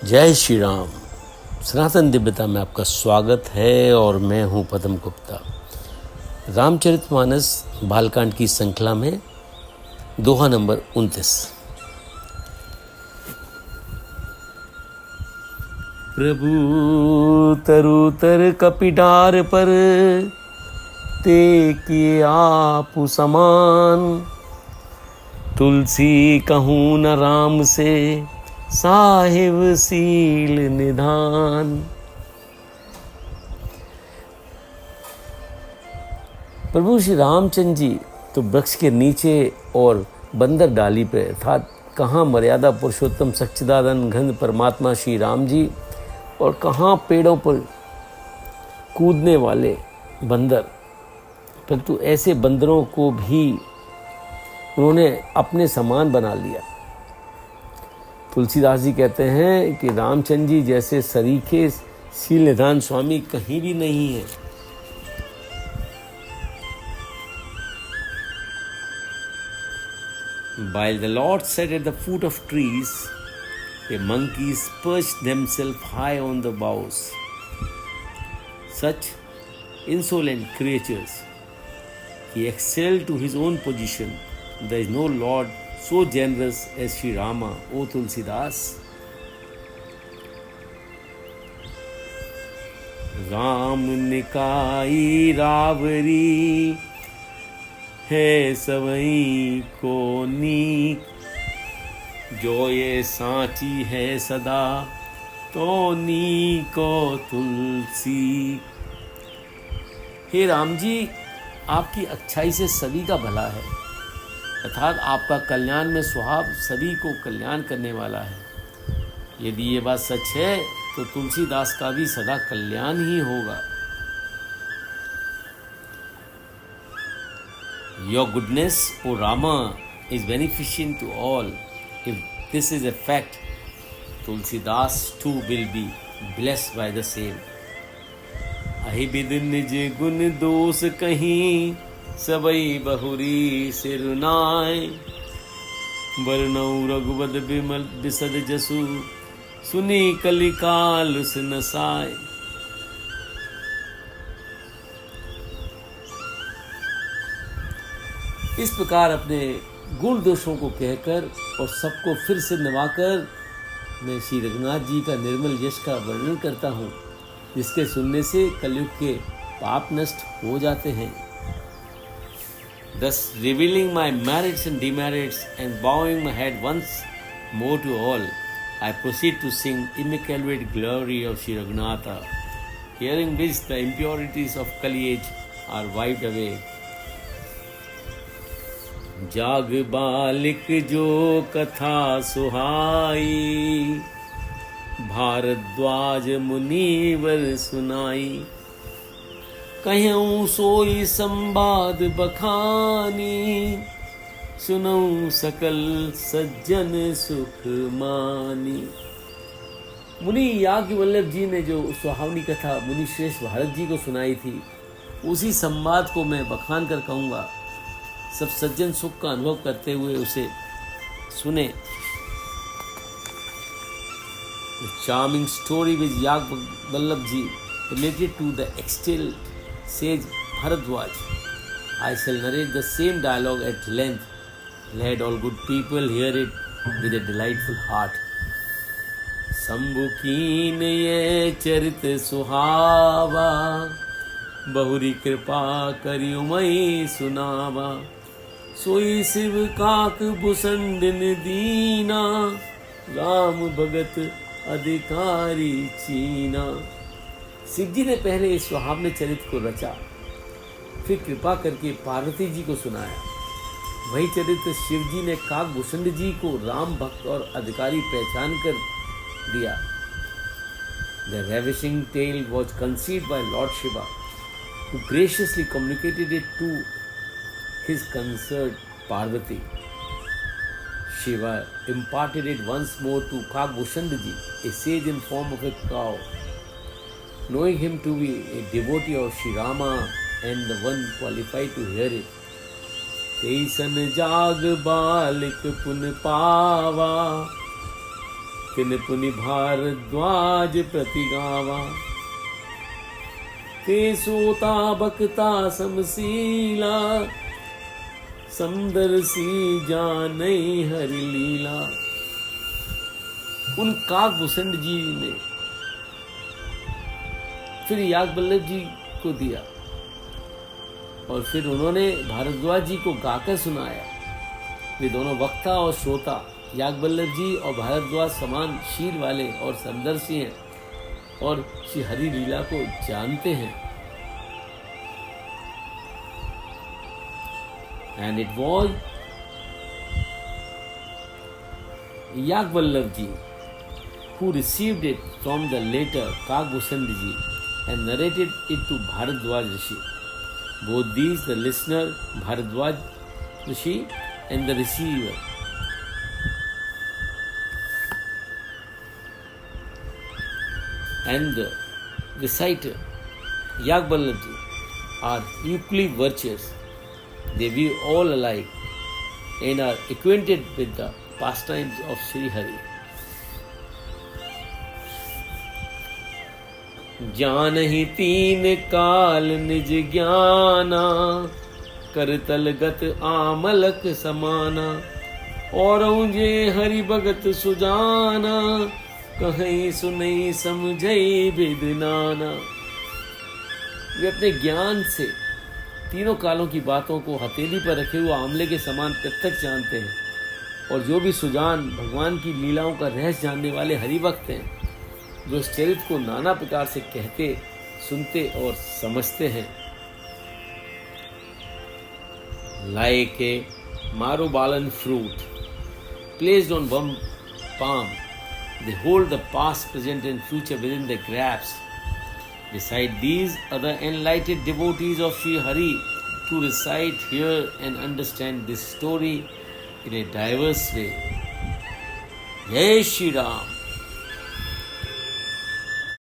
जय श्री राम। सनातन दिव्यता में आपका स्वागत है और मैं हूं पद्म गुप्ता। रामचरितमानस बालकांड की श्रृंखला में दोहा नंबर 29। प्रभु तरुतर कपिडार पर ते किए आप समान, तुलसी कहूँ न राम से साहिब सील निधान। प्रभु श्री रामचंद्र जी तो वृक्ष के नीचे और बंदर डाली पे अर्थात कहाँ मर्यादा पुरुषोत्तम सच्चिदानंद घन परमात्मा श्री राम जी और कहाँ पेड़ों पर कूदने वाले बंदर, परंतु ऐसे बंदरों को भी उन्होंने अपने समान बना लिया। तुलसीदास जी कहते हैं कि रामचंद्र जी जैसे सरीखे शील निधान स्वामी कहीं भी नहीं है। While the Lord sat at the foot of trees, the monkeys perched themselves high on the boughs. Such insolent creatures, he excelled to his own position. There is no Lord so generous as Sri Rama, O Tulsidas. Ram निकाई रावरी है सवई को नीक, जो ये सांची है सदा तो नीको तुलसी। हे राम जी, आपकी अच्छाई से सभी का भला है, अर्थात आपका कल्याण में स्वभाव सभी को कल्याण करने वाला है। यदि ये बात सच है तो तुलसीदास का भी सदा कल्याण ही होगा। Your goodness, O Rama, is beneficent to all. If this is a fact, Tulsidas too will be blessed by the same. अहि बिद निज गुण दोष कहीं, सबई बहुरी सिरुनाय, वर्णौ रघुवद बिमल बिसद जसु, सुनी कलिकाल सुनसाय। इस प्रकार अपने गुण दोषों को कहकर और सबको फिर से नवाकर मैं श्री रघुनाथ जी का निर्मल यश का वर्णन करता हूँ, जिसके सुनने से कलयुग के पाप नष्ट हो जाते हैं। Thus revealing my merits and demerits and bowing my head once more to all, I proceed to sing immaculate glory of Sri Raghunatha, hearing which the impurities of Kali age are wiped away. जाग बालिक जो कथा सुहाई, भारद्वाज मुनिवर सुनाई, कहूँ सोई संवाद बखानी, सुनऊँ सकल सज्जन सुख मानी। मुनि याज्ञवल्लभ जी ने जो सुहावनी कथा मुनि श्रेष्ठ भारत जी को सुनाई थी, उसी संवाद को मैं बखान कर कहूँगा। सब सज्जन सुख का अनुभव करते हुए उसे सुने। The charming story which Yagnavallabh ji related to the extolled sage Bharadwaj. I shall narrate the same dialogue at length. Let all good people hear it with a delightful heart. Shambhu कीन ये चरित सुहावा, बहुरी कृपा करियो मई सुनावा, सोई शिव काक भुसंडन दीना, राम भगत अधिकारी चीना। शिव जी ने पहले इस सुहावने चरित्र को रचा, फिर कृपा करके पार्वती जी को सुनाया। वही चरित्र शिव जी ने काकभूषण जी को राम भक्त और अधिकारी पहचान कर दिया। The ravishing tale was conceived by Lord Shiva, who graciously communicated it to his consort Parvati. Shiva imparted it once more to Kagbhushan ji, a sage in form of a cow. Knowing him to be a devotee of Sri Rama and the one qualified to hear it, तैसन जाग बालिक पुन पावा, तिन पुनि भारद्वाज प्रति गावा। ते सोता बकता समशीला, समदर्शी जानई हरि लीला। उन काकभूषण जी ने फिर याज्ञवल्क्य जी को दिया और फिर उन्होंने भारद्वाज जी को गाकर सुनाया। वे दोनों वक्ता और श्रोता, याज्ञवल्क्य जी और भारद्वाज समान शील वाले और समदर्शी हैं और श्री हरि लीला को जानते हैं। And it was Yagjvalkya ji who received it from the later Kakbhushan ji and narrated it to Bharadwaj Rishi. Both these, the listener Bharadwaj Rishi and the receiver, and the reciter Yagjvalkya ji, are equally virtuous. They view all alike and are acquainted with the pastimes of Sri Hari. जानहि तीन काल निज ज्ञाना, करतल गत आमलक समाना। और जे हरि भगत सुजाना, कहीं सुनई समझई with नाना। वे अपने ज्ञान से तीनों कालों की बातों को हथेली पर रखे हुए आमले के समान प्रत्यक्ष जानते हैं, और जो भी सुजान भगवान की लीलाओं का रहस्य जानने वाले हरिभक्त हैं, जो इस चरित्र को नाना प्रकार से कहते, सुनते और समझते हैं। Like a Marobalan fruit placed on one palm, they hold the past, present and future within the grasp. Beside these other enlightened devotees of Sri Hari to recite, hear and understand this story in a diverse way. Jai Shri Ram.